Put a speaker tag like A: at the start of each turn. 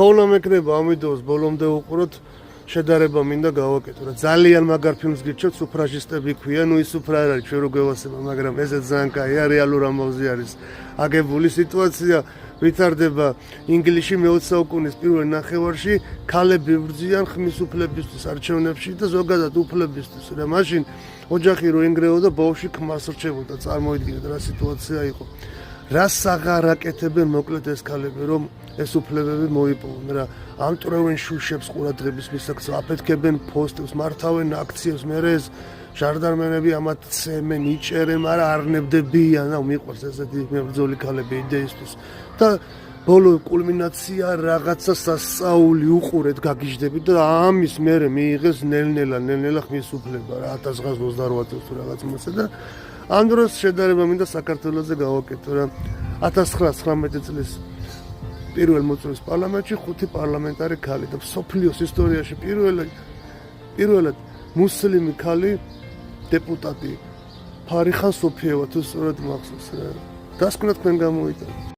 A: ხოვნა მეკნება ამიდოს ბოლომდე უყუროთ შედარება მინდა გავაკეთო რა ძალიან მაგარ ფილმს გიჩვენთ სუფრაჟისტები ქვია ნუ ის სუფრა არ არის ჩვენ რო გვევასება მაგრამ ესეც ძალიან კაია რეალურ ამბავზე არის აგებული სიტუაცია ვითარდება ინგლისში მე-20 საუკუნის პირველ ნახევარში ქალები ბრძიან ხმის უფლებისთვის არჩევნებში და ზოგადად უფლებისთვის რა მაშინ ოჯახი რო ენგრეოდა ბავშვი ქმარს რჩებოდა წარმოიდგინეთ რა სიტუაცია იყო რას აღარ აკეთებენ მოკლედ ეს ქალები რომ ეს უფლებები მოიპოვონ რა ამტვრევენ შუშებს ყურადღების მისაღწევ აფეთქებენ პოსტებს მართავენ აქციებს მე ეს ჟანდარმენები ამათ ცემენ იჭერენ მაგრამ არ ნებდებიან და მიყვარს ესეთი მებრძოლი ქალები იდეისთვის და ბოლო კულმინაცია რაღაცა სასწაული უყურეთ გაგიჟდებით და ამის მერე მიიღეს ნელ-ნელა ხმის უფლება რა 1928 წელს რაღაც მოსა და ამ დროს შედარება მინდა საქართველოზე გავაკეთო რა 1919 წლის პირველ მოწვევის პარლამენტში 5 პარლამენტარი ქალი და სოფლიოს ისტორიაში პირველად მუსლიმი ქალი დეპუტატი ფარიხან სოფიევა თუ სწორად მახსოვს რა დასკვნა თქვენ გამოიტანეთ